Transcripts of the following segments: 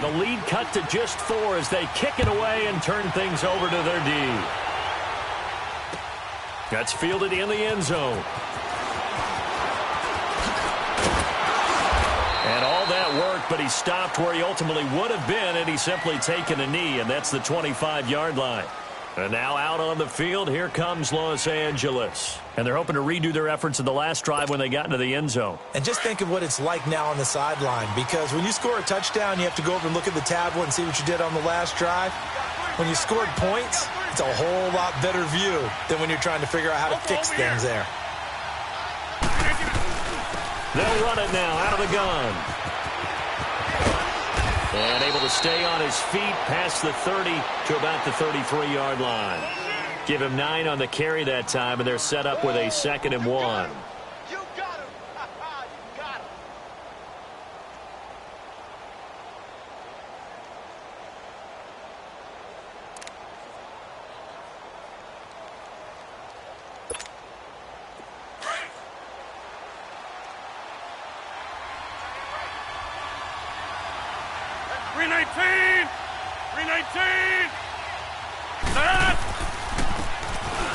the lead cut to just 4 as they kick it away and turn things over to their D. That's fielded in the end zone. And all that work, but he stopped where he ultimately would have been had he simply taken a knee, and that's the 25-yard line. And now out on the field, here comes Los Angeles. And they're hoping to redo their efforts in the last drive when they got into the end zone. And just think of what it's like now on the sideline, because when you score a touchdown, you have to go over and look at the tablet and see what you did on the last drive. When you scored points, it's a whole lot better view than when you're trying to figure out how to fix things there. They'll run it now out of the gun. And able to stay on his feet past the 30 to about the 33-yard line. Give him 9 on the carry that time, and they're set up with a 2nd and 1. You got him. You got him.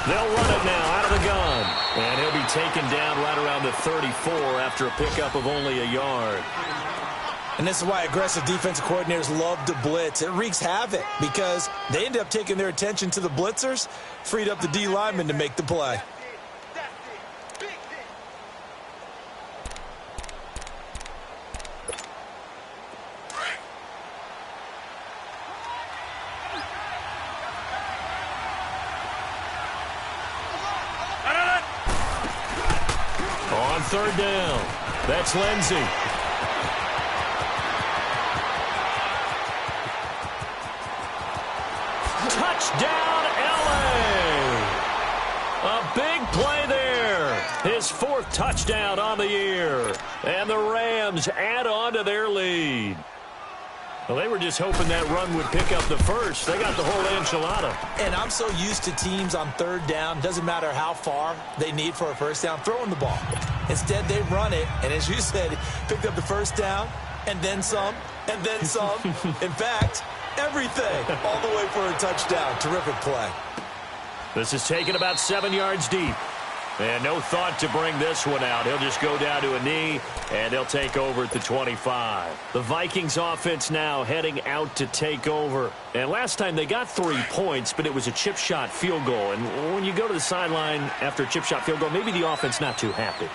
They'll run it now out of the gun. And he'll be taken down right around the 34 after a pickup of only a yard. And this is why aggressive defensive coordinators love to blitz. It wreaks havoc because they end up taking their attention to the blitzers, freed up the D lineman to make the play. On 3rd down, that's Lindsey. Touchdown, LA! A big play there. His 4th touchdown on the year. And the Rams add on to their lead. Well, they were just hoping that run would pick up the first. They got the whole enchilada. And I'm so used to teams on 3rd down, doesn't matter how far they need for a first down, throwing the ball. Instead, they run it, and as you said, picked up the first down, and then some, and then some. In fact, everything, all the way for a touchdown. Terrific play. This is taken about 7 yards deep. And no thought to bring this one out. He'll just go down to a knee, and they'll take over at the 25. The Vikings offense now heading out to take over. And last time they got 3 points, but it was a chip shot field goal. And when you go to the sideline after a chip shot field goal, maybe the offense not too happy.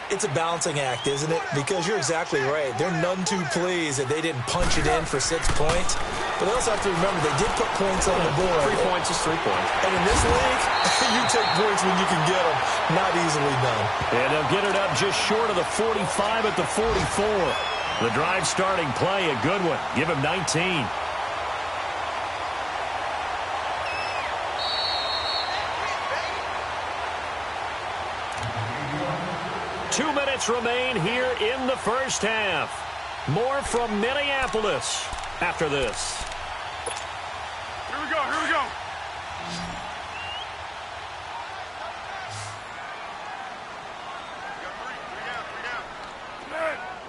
It's a balancing act, isn't it? Because you're exactly right. They're none too pleased that they didn't punch it in for 6 points. But they also have to remember they did put points on the board. 3 points is 3 points. And in this league, you take points when you can get them. Not easily done. And they'll get it up just short of the 45 at the 44. The drive starting play, a good one. Give him 19. 2 minutes remain here in the first half. More from Minneapolis after this. Here we go, here we go. Three down.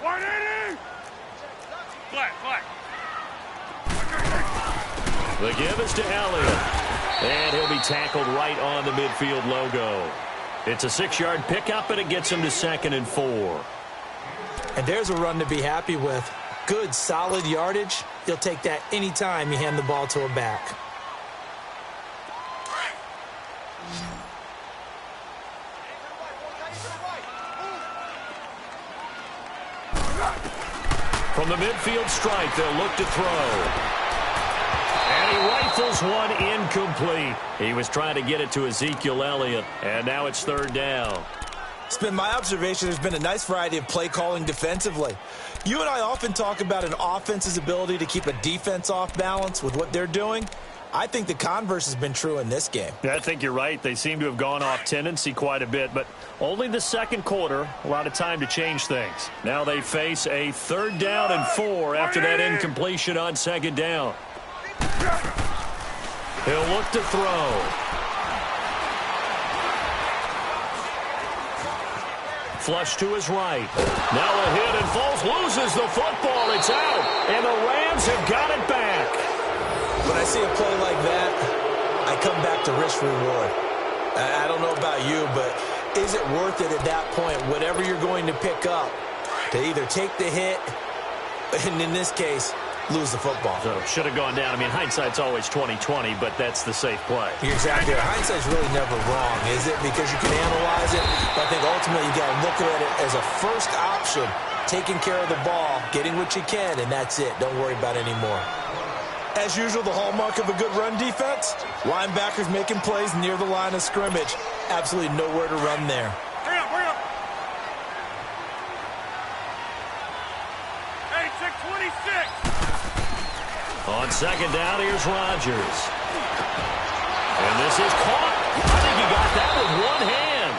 180! Flat. The give is to Elliott. And he'll be tackled right on the midfield logo. It's a 6-yard pickup, and it gets him to 2nd and 4. And there's a run to be happy with. Good, solid yardage. You'll take that anytime you hand the ball to a back. From the midfield stripe, they'll look to throw. And he rifles one incomplete. He was trying to get it to Ezekiel Elliott, and now it's 3rd down. It's been my observation there's been a nice variety of play calling defensively. You and I often talk about an offense's ability to keep a defense off balance with what they're doing. I think the converse has been true in this game. Yeah, I think you're right. They seem to have gone off tendency quite a bit, but only the 2nd quarter, a lot of time to change things. Now they face a 3rd down and 4 after that incompletion on 2nd down. He'll look to throw. Flush to his right. Now a hit, and Foles loses the football. It's It's out, and the Rams have got it back. When I see a play like that, I come back to risk-reward. I don't know about you, but is it worth it at that point, whatever you're going to pick up, to either take the hit, and in this case, lose the football? So should have gone down. I mean, hindsight's always 20/20, but that's the safe play. You're exactly right. Hindsight's really never wrong, is it? Because you can analyze it, but I think ultimately you got to look at it as a first option, taking care of the ball, getting what you can, and that's it. Don't worry about it anymore. As usual, the hallmark of a good run defense, linebackers making plays near the line of scrimmage. Absolutely nowhere to run there. Hurry up, hurry up. Hey, check 26. On second down, here's Rodgers. And this is caught. I think he got that with one hand.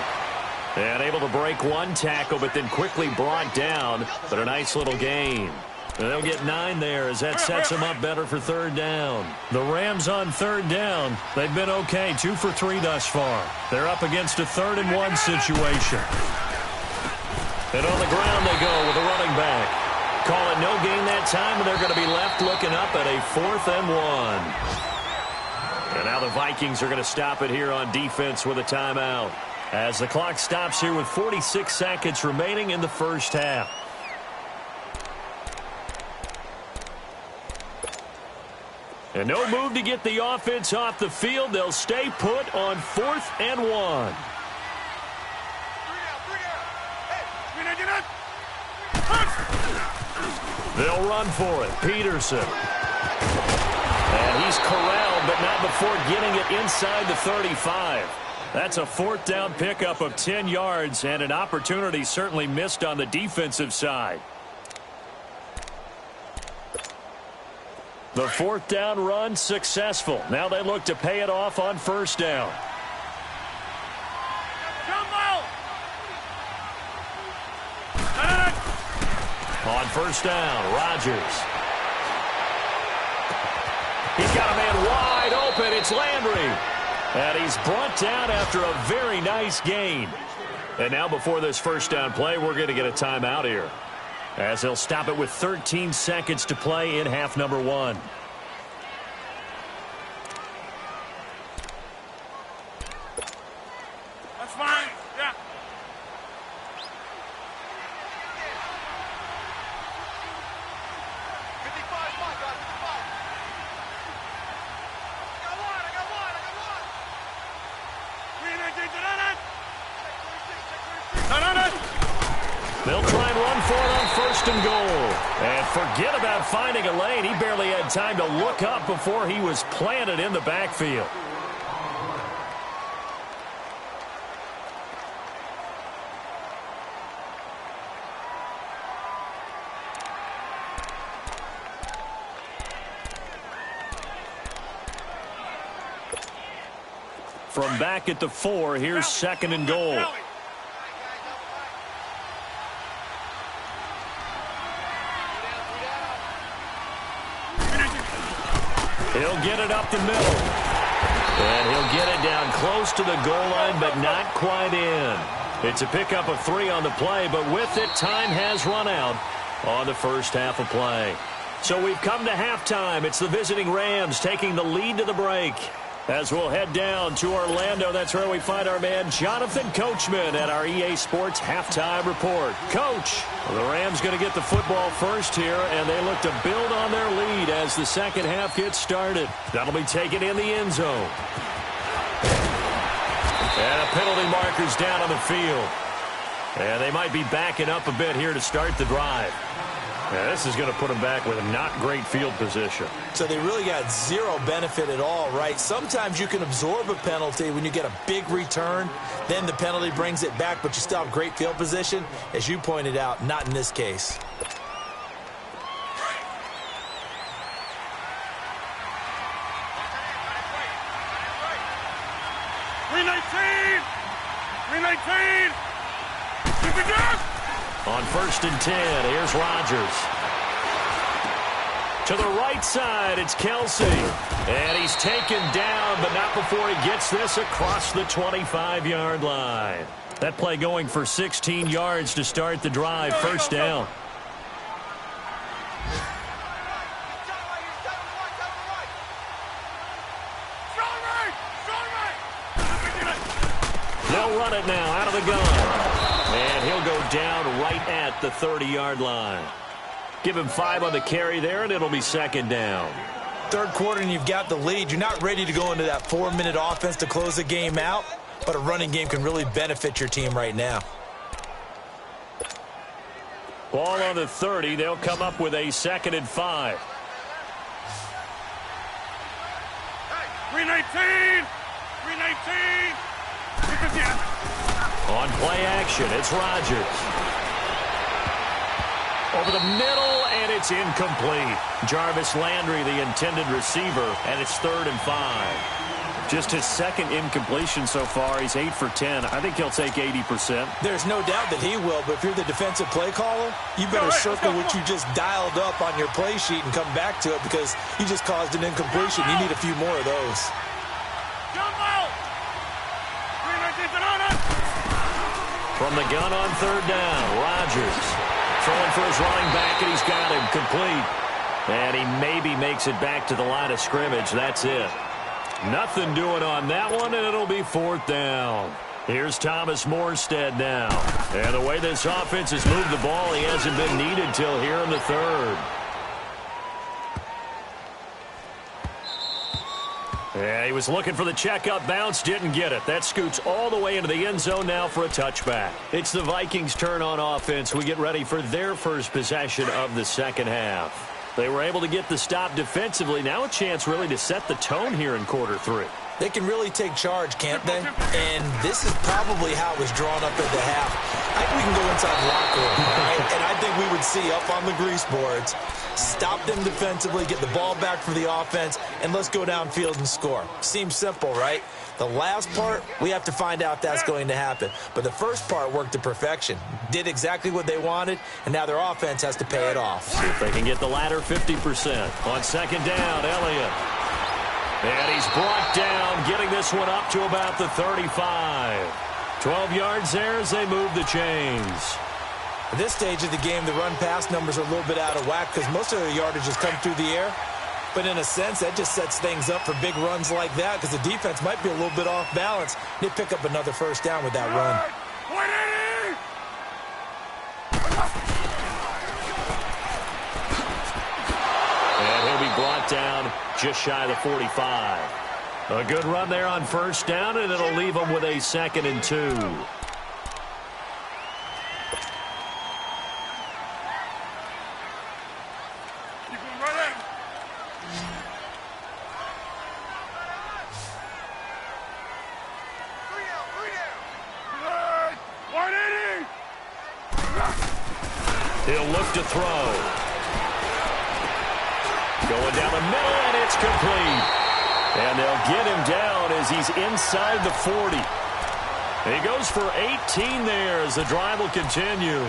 And able to break one tackle, but then quickly brought down. But a nice little gain. And they'll get 9 there as that sets them up better for third down. The Rams on third down, they've been okay, 2 for 3 thus far. They're up against a 3rd and 1 situation. And on the ground they go with a running back. Call it no gain that time, and they're going to be left looking up at a 4th and 1. And now the Vikings are going to stop it here on defense with a timeout, as the clock stops here with 46 seconds remaining in the first half. And no move to get the offense off the field. They'll stay put on 4th and 1. They'll run for it. Peterson. And he's corralled, but not before getting it inside the 35. That's a 4th down pickup of 10 yards, and an opportunity certainly missed on the defensive side. The 4th down run successful. Now they look to pay it off on first down. On first down, Rodgers. He's got a man wide open. It's Landry. And he's brought down after a very nice gain. And now before this first down play, we're going to get a timeout here, as they'll stop it with 13 seconds to play in half number 1. That's fine. Yeah. They'll try and run for it on first and goal. And forget about finding a lane. He barely had time to look up before he was planted in the backfield. From back at the 4, here's second and goal. He'll get it up the middle. And he'll get it down close to the goal line, but not quite in. It's a pickup of 3 on the play, but with it, time has run out on the first half of play. So we've come to halftime. It's the visiting Rams taking the lead to the break. As we'll head down to Orlando, that's where we find our man Jonathan Coachman at our EA Sports Halftime Report. Coach, the Rams going to get the football first here, and they look to build on their lead as the second half gets started. That'll be taken in the end zone. And a penalty marker's down on the field. And they might be backing up a bit here to start the drive. Yeah, this is going to put them back with a not great field position. So they really got zero benefit at all, right? Sometimes you can absorb a penalty when you get a big return. Then the penalty brings it back, but you still have great field position. As you pointed out, not in this case. On first and 10, here's Rodgers. To the right side, it's Kelsey. And he's taken down, but not before he gets this across the 25-yard line. That play going for 16 yards to start the drive, first down. They'll run it now out of the gun. And he'll go down right at the 30-yard line. Give him 5 on the carry there, and it'll be second down. Third quarter, and you've got the lead. You're not ready to go into that 4-minute offense to close the game out, but a running game can really benefit your team right now. Ball on the 30. They'll come up with a 2nd and 5. 319! 319! On play action, it's Rodgers. Over the middle, and it's incomplete. Jarvis Landry, the intended receiver, and it's 3rd and 5. Just his second incompletion so far. He's 8 for 10. I think he'll take 80%. There's no doubt that he will, but if you're the defensive play caller, you better circle what you just dialed up on your play sheet and come back to it because you just caused an incompletion. You need a few more of those. From the gun on 3rd down, Rodgers throwing for his running back, and he's got him complete. And he maybe makes it back to the line of scrimmage. That's it. Nothing doing on that one, and it'll be 4th down. Here's Thomas Morstead now. And the way this offense has moved the ball, he hasn't been needed till here in the 3rd. Yeah, he was looking for the checkup bounce, didn't get it. That scoots all the way into the end zone now for a touchback. It's the Vikings' turn on offense. We get ready for their first possession of the second half. They were able to get the stop defensively. Now a chance really to set the tone here in quarter 3. They can really take charge, can't they? And this is probably how it was drawn up at the half. I think we can go inside the locker room, right? And I think we would see up on the grease boards, stop them defensively, get the ball back for the offense, and let's go downfield and score. Seems simple, right? The last part, we have to find out that's going to happen. But the first part worked to perfection. Did exactly what they wanted, and now their offense has to pay it off. See if they can get the latter 50%. On 2nd down, Elliott. And he's brought down, getting this one up to about the 35. 12 yards there as they move the chains. At this stage of the game, the run-pass numbers are a little bit out of whack because most of their yardage has come through the air. But in a sense, that just sets things up for big runs like that because the defense might be a little bit off balance. They pick up another 1st down with that run. And he'll be brought down just shy of the 45. A good run there on 1st down, and it'll leave them with a 2nd and 2. He'll look to throw. Going down the middle, and it's complete. And they'll get him down as he's inside the 40. He goes for 18 there as the drive will continue.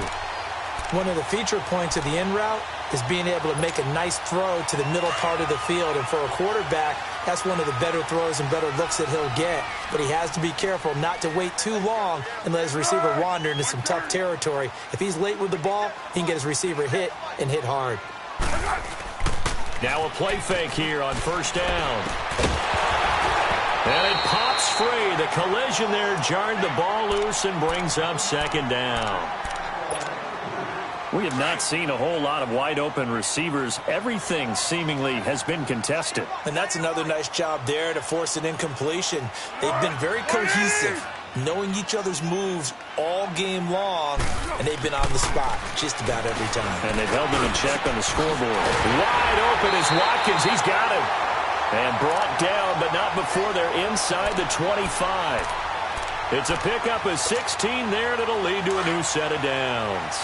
One of the feature points of the in route is being able to make a nice throw to the middle part of the field. And for a quarterback, that's one of the better throws and better looks that he'll get. But he has to be careful not to wait too long and let his receiver wander into some tough territory. If he's late with the ball, he can get his receiver hit and hit hard. Now a play fake here on 1st down. And it pops free. The collision there jarred the ball loose and brings up 2nd down. We have not seen a whole lot of wide-open receivers. Everything seemingly has been contested. And that's another nice job there to force an incompletion. They've been very cohesive, knowing each other's moves all game long, and they've been on the spot just about every time. And they've held them in check on the scoreboard. Wide open is Watkins. He's got him. And brought down, but not before they're inside the 25. It's a pickup of 16 there, and it'll lead to a new set of downs.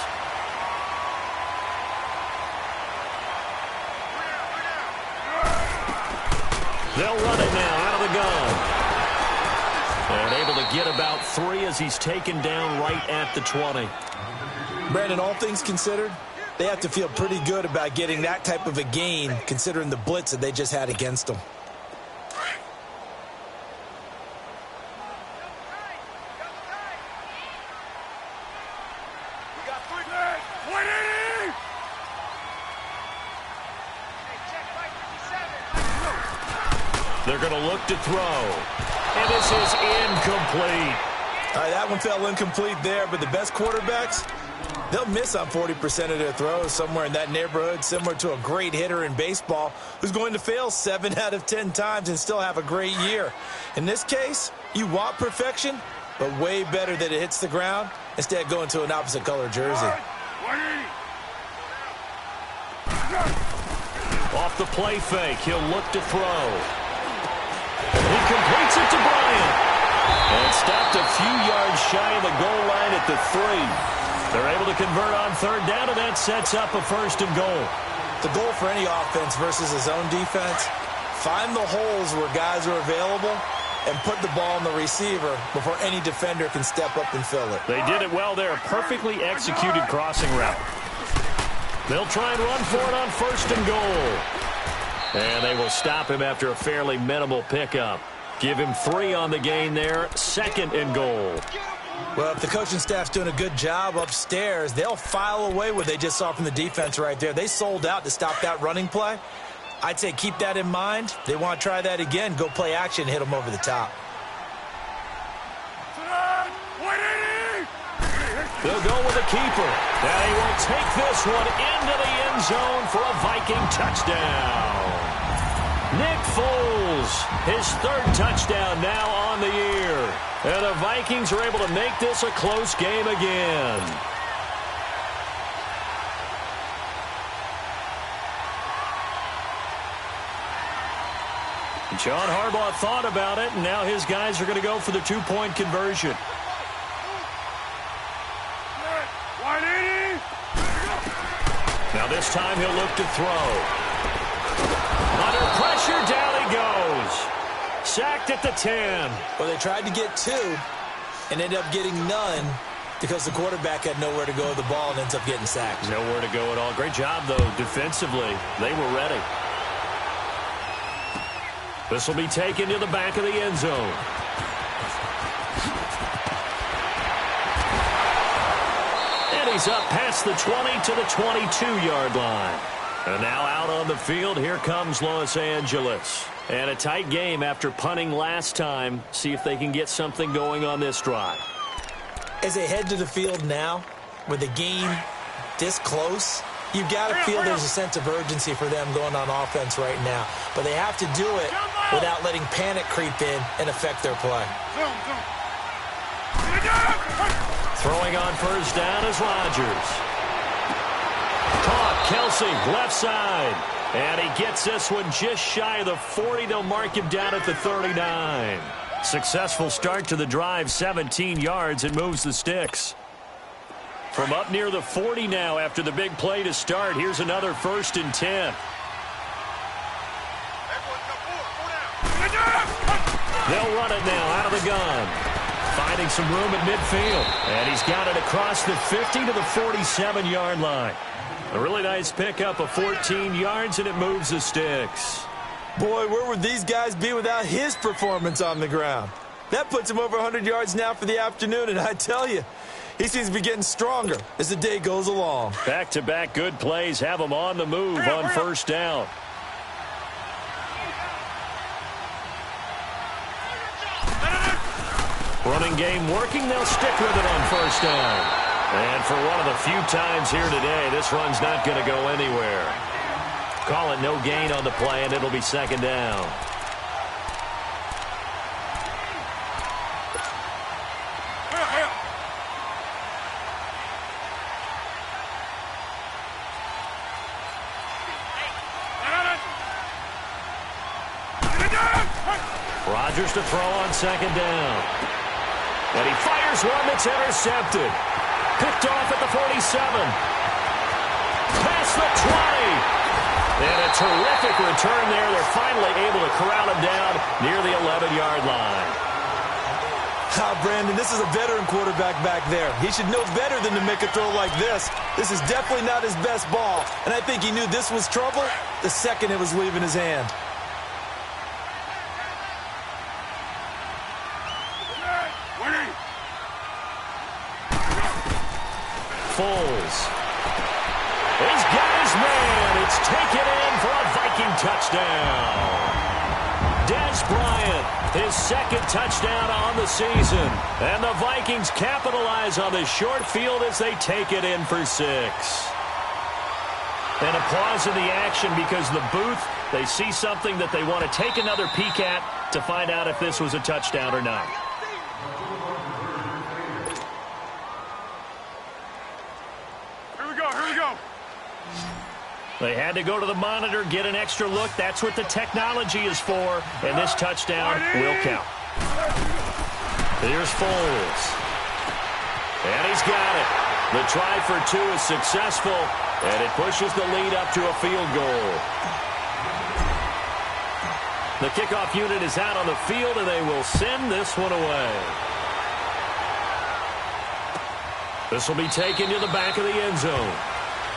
They'll run it now out of the gun. And able to get about 3 as he's taken down right at the 20. Brandon, all things considered, they have to feel pretty good about getting that type of a gain considering the blitz that they just had against them. They're going to look to throw. And this is incomplete. All right, that one fell incomplete there, but the best quarterbacks, they'll miss on 40% of their throws, somewhere in that neighborhood, similar to a great hitter in baseball who's going to fail 7 out of 10 times and still have a great year. In this case, you want perfection, but way better that it hits the ground instead of going to an opposite color jersey. Off the play fake, he'll look to throw. He completes it to Bryant. And stopped a few yards shy of the goal line at the 3. They're able to convert on third down, and that sets up a 1st and goal. The goal for any offense versus his own defense, find the holes where guys are available and put the ball in the receiver before any defender can step up and fill it. They did it well there. Perfectly executed crossing route. They'll try and run for it on 1st and goal. And they will stop him after a fairly minimal pickup. Give him 3 on the gain there. 2nd and goal. Well, if the coaching staff's doing a good job upstairs, they'll file away what they just saw from the defense right there. They sold out to stop that running play. I'd say keep that in mind. They want to try that again. Go play action, hit them over the top. They'll go with a keeper. Now he will take this one into the end zone for a Viking touchdown. Nick Foles, his 3rd touchdown now on the year. And the Vikings are able to make this a close game again. John Harbaugh thought about it, and now his guys are going to go for the 2-point conversion. Now this time he'll look to throw. Under pressure, down he goes. Sacked at the 10. Well, they tried to get 2 and ended up getting none because the quarterback had nowhere to go with the ball and ends up getting sacked. Nowhere to go at all. Great job, though, defensively. They were ready. This will be taken to the back of the end zone. And he's up past the 20 to the 22-yard line. And now out on the field, here comes Los Angeles. And a tight game after punting last time. See if they can get something going on this drive. As they head to the field now, with the game this close, you've got to feel there's a sense of urgency for them going on offense right now. But they have to do it without letting panic creep in and affect their play. Throwing on 1st down is Rodgers. Caught, Kelsey, left side. And he gets this one just shy of the 40. They'll mark him down at the 39. Successful start to the drive, 17 yards, and moves the sticks. From up near the 40 now after the big play to start. Here's another 1st and 10. They'll run it now out of the gun. Finding some room at midfield. And he's got it across the 50 to the 47-yard line. A really nice pickup of 14 yards, and it moves the sticks. Boy, where would these guys be without his performance on the ground? That puts him over 100 yards now for the afternoon, and I tell you, he seems to be getting stronger as the day goes along. Back-to-back good plays have him on the move on 1st down. Running game working. They'll stick with it on 1st down. And for one of the few times here today, this run's not going to go anywhere. Call it no gain on the play, and it'll be 2nd down. Rodgers to throw on 2nd down. And he fires one that's intercepted. Picked off at the 47. Past the 20. And a terrific return there. They're finally able to corral him down near the 11-yard line. Brandon, this is a veteran quarterback back there. He should know better than to make a throw like this. This is definitely not his best ball. And I think he knew this was trouble the second it was leaving his hand. Foles. He's got his man. It's taken in for a Viking touchdown. Dez Bryant, his second touchdown on the season. And the Vikings capitalize on the short field as they take it in for 6. And a pause in the action because the booth, they see something that they want to take another peek at to find out if this was a touchdown or not. Here we go. They had to go to the monitor, get an extra look. That's what the technology is for, and this touchdown will count. Here's Foles. And he's got it. The try for 2 is successful, and it pushes the lead up to a field goal. The kickoff unit is out on the field, and they will send this one away. This will be taken to the back of the end zone.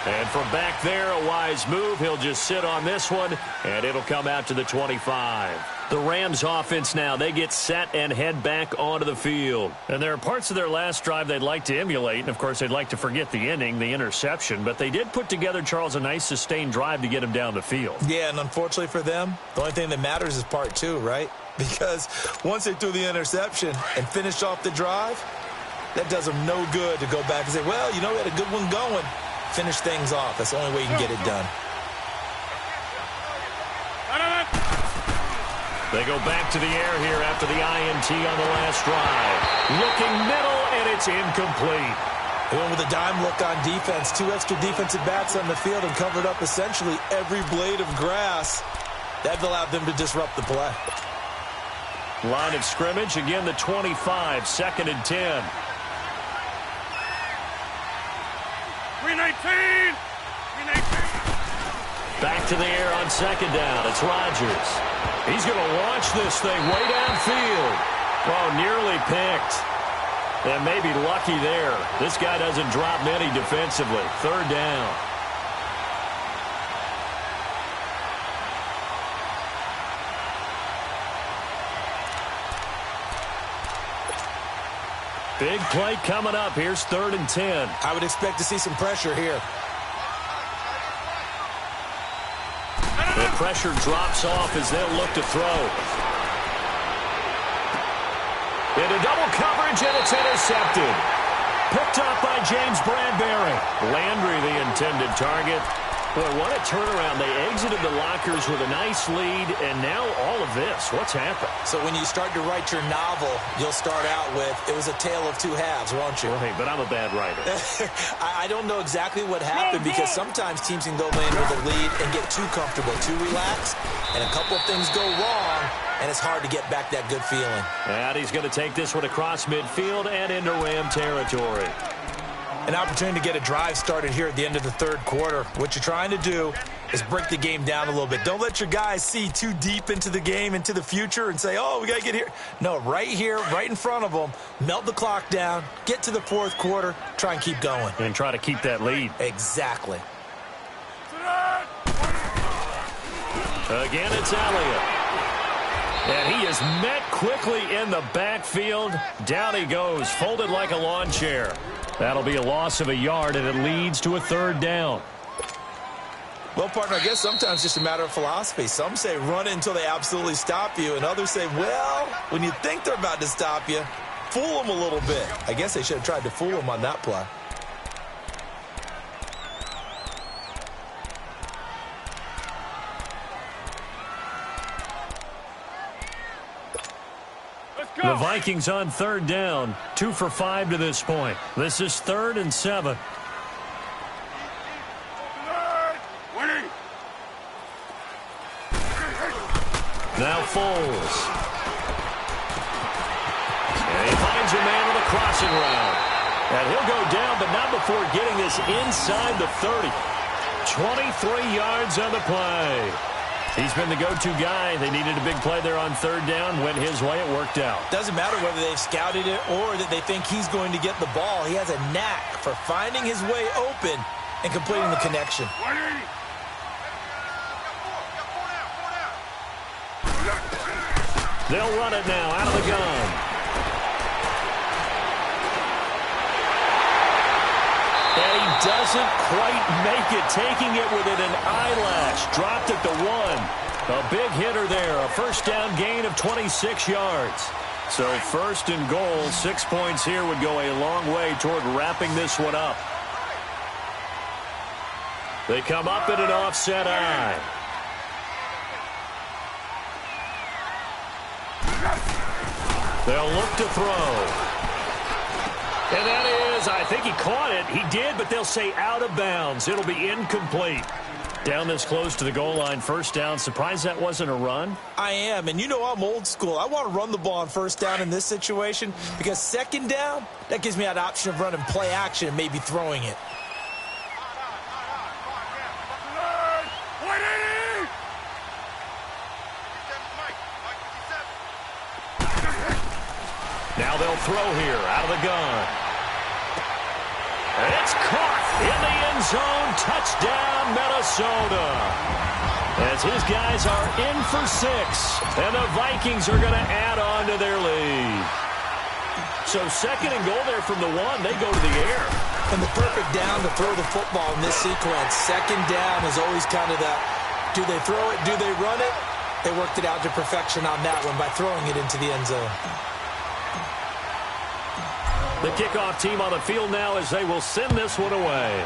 And from back there, a wise move. He'll just sit on this one, and it'll come out to the 25. The Rams offense now, they get set and head back onto the field. And there are parts of their last drive they'd like to emulate. And, of course, they'd like to forget the inning, the interception. But they did put together, Charles, a nice sustained drive to get him down the field. Yeah, and unfortunately for them, the only thing that matters is part 2, right? Because once they threw the interception and finished off the drive, that does them no good to go back and say, well, you know, we had a good one going. Finish things off. That's the only way you can get it done. They go back to the air here after the INT on the last drive. Looking middle, and it's incomplete. They went with a dime look on defense. 2 extra defensive backs on the field and covered up essentially every blade of grass. That allowed them to disrupt the play. Line of scrimmage, again the 25, 2nd and 10. 319. Back to the air on 2nd down. It's Rodgers. He's going to launch this thing way downfield. Oh, nearly picked. And maybe lucky there. This guy doesn't drop many defensively. 3rd down. Big play coming up. Here's 3rd and 10. I would expect to see some pressure here. The pressure drops off as they'll look to throw. Into double coverage, and it's intercepted. Picked up by James Bradbury. Landry, the intended target. Boy, what a turnaround. They exited the lockers with a nice lead, and now all of this. What's happened? So when you start to write your novel, you'll start out with, it was a tale of 2 halves, won't you? Well, hey, but I'm a bad writer. I don't know exactly what happened because sometimes teams can go in with a lead and get too comfortable, too relaxed, and a couple of things go wrong, and it's hard to get back that good feeling. And he's going to take this one across midfield and into Ram territory. An opportunity to get a drive started here at the end of the 3rd quarter. What you're trying to do is break the game down a little bit. Don't let your guys see too deep into the game, into the future, and say, oh, we got to get here. No, right here, right in front of them, melt the clock down, get to the 4th quarter, try and keep going. And try to keep that lead. Exactly. Again, it's Elliott. And he is met quickly in the backfield. Down he goes, folded like a lawn chair. That'll be a loss of a yard, and it leads to a 3rd down. Well, partner, I guess sometimes it's just a matter of philosophy. Some say run it until they absolutely stop you, and others say, well, when you think they're about to stop you, fool them a little bit. I guess they should have tried to fool them on that play. The Vikings on 3rd down, 2 for 5 to this point. This is 3rd and 7. Now Foles. And he finds a man with a crossing route. And he'll go down, but not before getting this inside the 30. 23 yards on the play. He's been the go-to guy. They needed a big play there on 3rd down. Went his way. It worked out. Doesn't matter whether they've scouted it or that they think he's going to get the ball. He has a knack for finding his way open and completing the connection. They'll run it now out of the gun. And he doesn't quite make it, taking it within an eyelash. Dropped at the 1. A big hitter there, a first down gain of 26 yards. So first and goal, 6 points here would go a long way toward wrapping this one up. They come up in an offset eye. They'll look to throw. And that is, I think he caught it. He did, but they'll say out of bounds. It'll be incomplete. Down this close to the goal line, first down. Surprised that wasn't a run? I am, and you know I'm old school. I want to run the ball on first down in this situation because second down, that gives me that option of running play action and maybe throwing it. Now they'll throw here out of the gun. And it's caught in the end zone. Touchdown, Minnesota. As his guys are in for 6. And the Vikings are going to add on to their lead. So second and goal there from the 1. They go to the air. And the perfect down to throw the football in this sequence. Second down is always kind of that, do they throw it, do they run it? They worked it out to perfection on that one by throwing it into the end zone. The kickoff team on the field now as they will send this one away.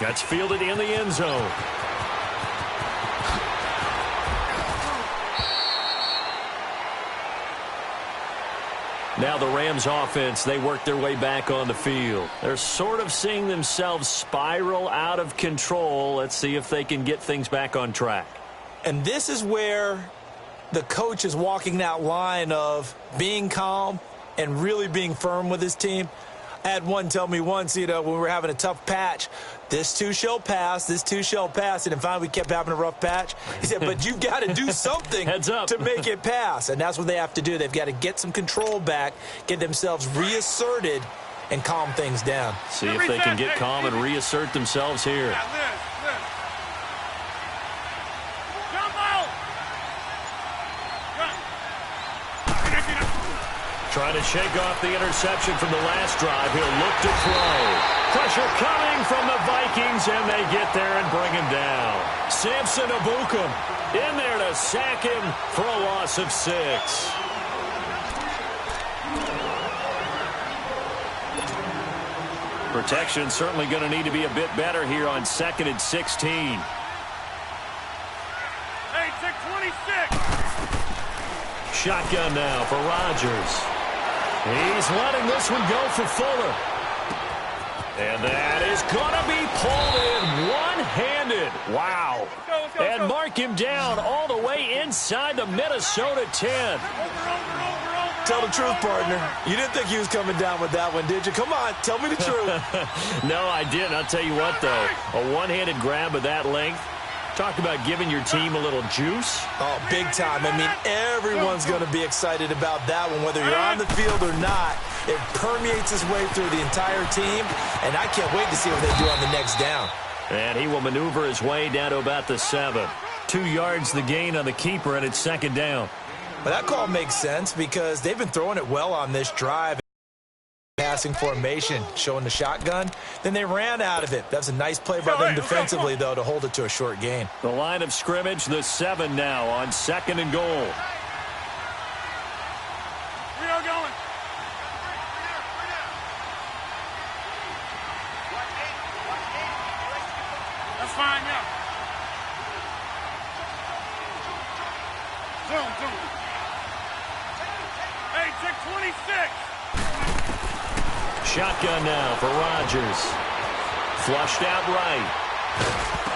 That's fielded in the end zone. Now the Rams offense, they work their way back on the field. They're sort of seeing themselves spiral out of control. Let's see if they can get things back on track. And this is where the coach is walking that line of being calm and really being firm with his team. I had one tell me once, when we were having a tough patch, this too shall pass, this too shall pass. And finally we kept having a rough patch. He said, but you've got to do something to make it pass. And that's what they have to do. They've got to get some control back, get themselves reasserted, and calm things down. See if they can get calm and reassert themselves here. Trying to shake off the interception from the last drive. He'll look to throw. Pressure coming from the Vikings, and they get there and bring him down. Samson Ebukam in there to sack him for a loss of 6. Protection certainly going to need to be a bit better here on 2nd and 16. Hey, 626. Shotgun now for Rodgers. He's letting this one go for Fuller. And that is going to be pulled in one-handed. Wow. Let's go. And mark him down all the way inside the Minnesota 10. Tell the truth, partner. You didn't think he was coming down with that one, did you? Come on, tell me the truth. No, I didn't. I'll tell you what, though. A one-handed grab of that length. Talk about giving your team a little juice. Oh, big time. I mean, everyone's going to be excited about that one, whether you're on the field or not. It permeates its way through the entire team, and I can't wait to see what they do on the next down. And he will maneuver his way down to about the 7. 2 yards the gain on the keeper, and it's second down. Well, that call makes sense because they've been throwing it well on this drive. Passing formation, showing the shotgun. Then they ran out of it. That's a nice play by them defensively, though, to hold it to a short gain. The line of scrimmage, the 7 now on 2nd and goal. We are going. That's fine, yeah. Zoom. Hey, 626. Shotgun now for Rodgers. Flushed out right.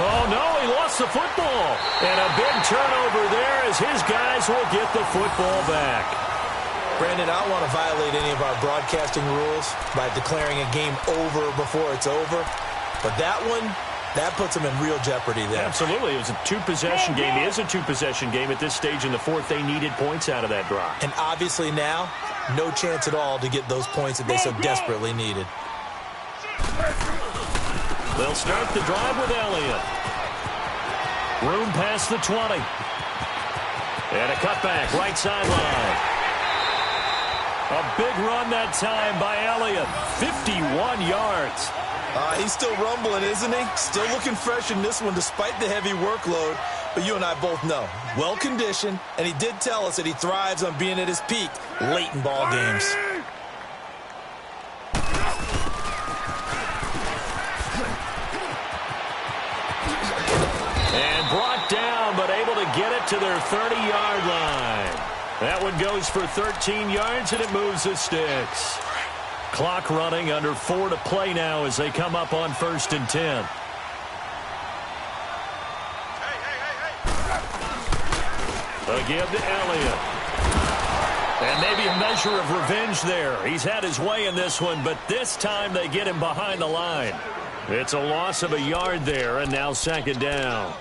Oh, no, he lost the football. And a big turnover there as his guys will get the football back. Brandon, I don't want to violate any of our broadcasting rules by declaring a game over before it's over. But that one, that puts them in real jeopardy there. Absolutely. It was a two-possession game. It is a two-possession game at this stage in the 4th. They needed points out of that drive. And obviously now, no chance at all to get those points that they so desperately needed. They'll start the drive with Elliott. Room past the 20. And a cutback, right sideline. A big run that time by Elliott. 51 yards. He's still rumbling, isn't he? Still looking fresh in this one despite the heavy workload. But you and I both know, well-conditioned, and he did tell us that he thrives on being at his peak late in ball games. And brought down, but able to get it to their 30-yard line. That one goes for 13 yards, and it moves the sticks. Clock running, under 4 to play now as they come up on 1st and 10. Again to Elliott. And maybe a measure of revenge there. He's had his way in this one, but this time they get him behind the line. It's a loss of a yard there, and now 2nd down.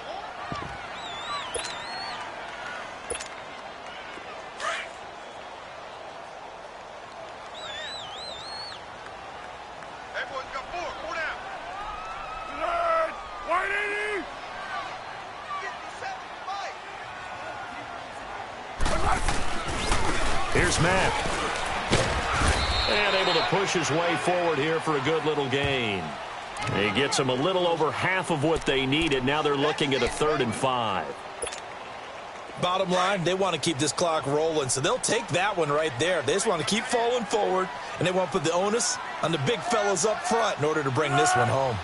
Here's Mack. And able to push his way forward here for a good little gain. He gets them a little over half of what they needed. Now they're looking at a 3rd and 5. Bottom line, they want to keep this clock rolling, so they'll take that one right there. They just want to keep falling forward, and they want to put the onus on the big fellas up front in order to bring this one home.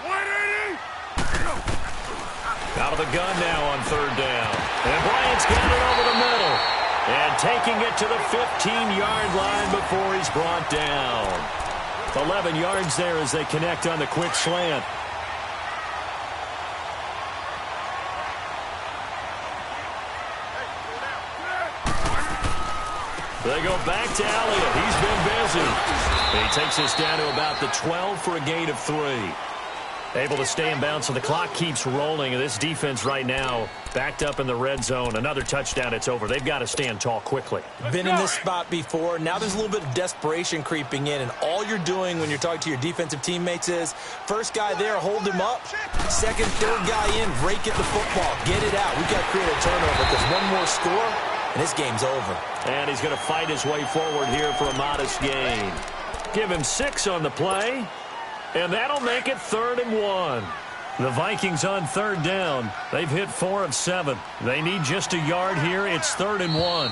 Out of the gun now on 3rd down. And Bryant's got it over the middle. And taking it to the 15-yard line before he's brought down. 11 yards there as they connect on the quick slant. They go back to Elliott. He's been busy. He takes us down to about the 12 for a gain of 3. Able to stay in bounds, so the clock keeps rolling. And this defense right now backed up in the red zone. Another touchdown, it's over. They've got to stand tall quickly. Been in this spot before. Now there's a little bit of desperation creeping in, and all you're doing when you're talking to your defensive teammates is first guy there, hold him up. Second, third guy in, rake at the football. Get it out. We've got to create a turnover because one more score, and this game's over. And he's going to fight his way forward here for a modest gain. Give him 6 on the play. And that'll make it 3rd and 1. The Vikings on 3rd down. They've hit 4 of 7. They need just a yard here. It's 3rd and 1.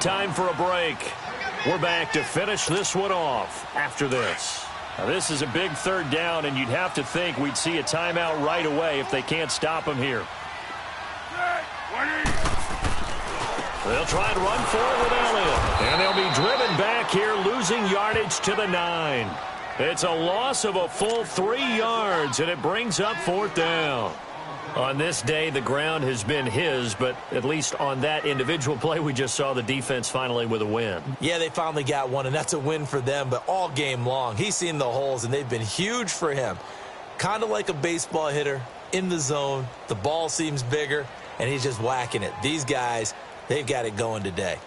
Time for a break. We're back to finish this one off after this. Now, this is a big 3rd down, and you'd have to think we'd see a timeout right away if they can't stop him here. They'll try and run forward with Elliott. And they'll be driven back here, losing yardage to the 9. It's a loss of a full 3 yards, and it brings up 4th down. On this day, the ground has been his, but at least on that individual play, we just saw the defense finally with a win. Yeah, they finally got one, and that's a win for them, but all game long, he's seen the holes, and they've been huge for him. Kind of like a baseball hitter in the zone. The ball seems bigger, and he's just whacking it. These guys, they've got it going today.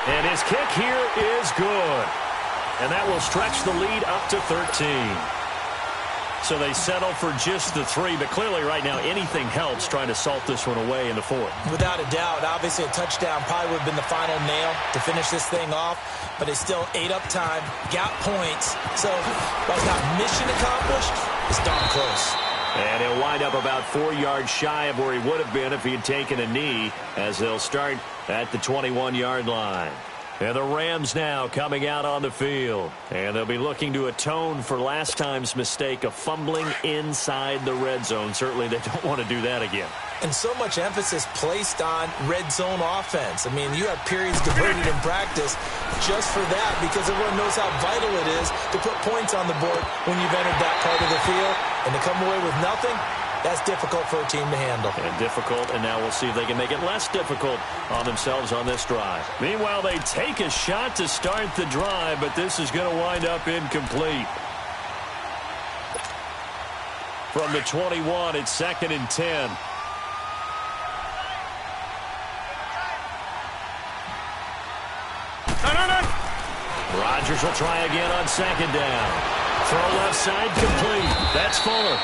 And his kick here is good. And that will stretch the lead up to 13. So they settle for just the 3, but clearly right now anything helps trying to salt this one away in the 4th. Without a doubt, obviously a touchdown probably would have been the final nail to finish this thing off, but it's still ate up time, got points. So while it's not mission accomplished, it's darn close. And he'll wind up about 4 yards shy of where he would have been if he had taken a knee, as they'll start at the 21-yard line. And the Rams now coming out on the field. And they'll be looking to atone for last time's mistake of fumbling inside the red zone. Certainly they don't want to do that again. And so much emphasis placed on red zone offense. I mean, you have periods devoted in practice just for that because everyone knows how vital it is to put points on the board when you've entered that part of the field. And to come away with nothing, That's difficult for a team to handle. And difficult, and now we'll see if they can make it less difficult on themselves on this drive. Meanwhile, they take a shot to start the drive, but this is going to wind up incomplete. From the 21, it's 2nd and 10. Rodgers will try again on 2nd down. Throw left side complete. That's Fuller.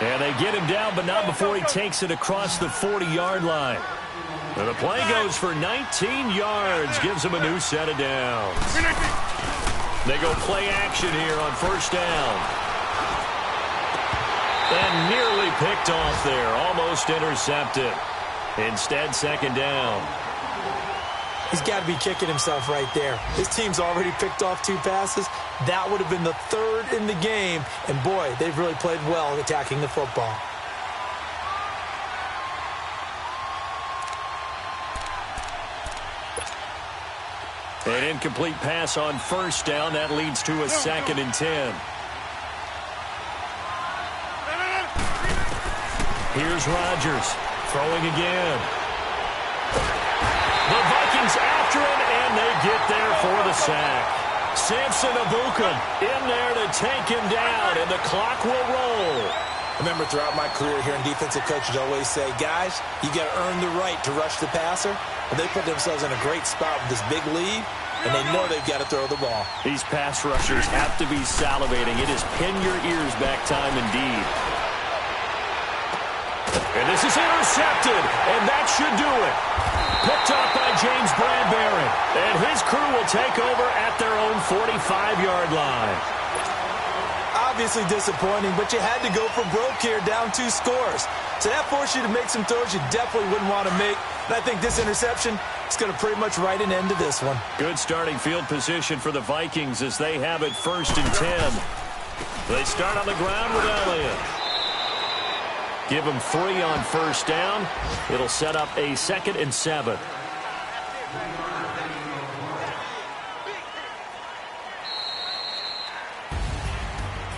And they get him down, but not before he takes it across the 40-yard line. And the play goes for 19 yards. Gives him a new set of downs. They go play action here on 1st down. And nearly picked off there. Almost intercepted. Instead, 2nd down. He's got to be kicking himself right there. His team's already picked off 2 passes. That would have been the 3rd in the game. And, boy, they've really played well attacking the football. An incomplete pass on 1st down. That leads to a 2nd and 10. Here's Rodgers throwing again. The Vikings after him, and they get there for the sack. Samson Abukum in there to take him down, and the clock will roll. Remember, throughout my career here in defensive coaches always say, guys, you got to earn the right to rush the passer. And they put themselves in a great spot with this big lead, and they know they've got to throw the ball. These pass rushers have to be salivating. It is pin your ears back time indeed. And this is intercepted, and that should do it. Picked off by James Bradbury. And his crew will take over at their own 45-yard line. Obviously disappointing, but you had to go for broke here, down 2 scores. So that forced you to make some throws you definitely wouldn't want to make. And I think this interception is going to pretty much write an end to this one. Good starting field position for the Vikings as they have it 1st and 10. They start on the ground with Elliott. Give him 3 on 1st down. It'll set up a 2nd and 7.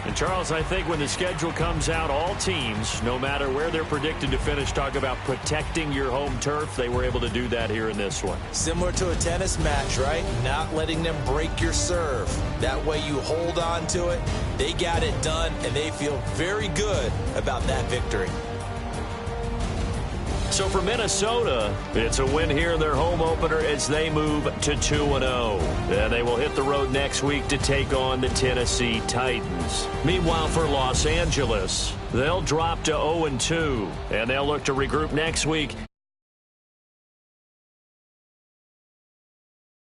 And, Charles, I think when the schedule comes out, all teams, no matter where they're predicted to finish, talk about protecting your home turf. They were able to do that here in this one. Similar to a tennis match, right? Not letting them break your serve. That way you hold on to it. They got it done, and they feel very good about that victory. So for Minnesota, it's a win here in their home opener as they move to 2-0. And they will hit the road next week to take on the Tennessee Titans. Meanwhile, for Los Angeles, they'll drop to 0-2. And they'll look to regroup next week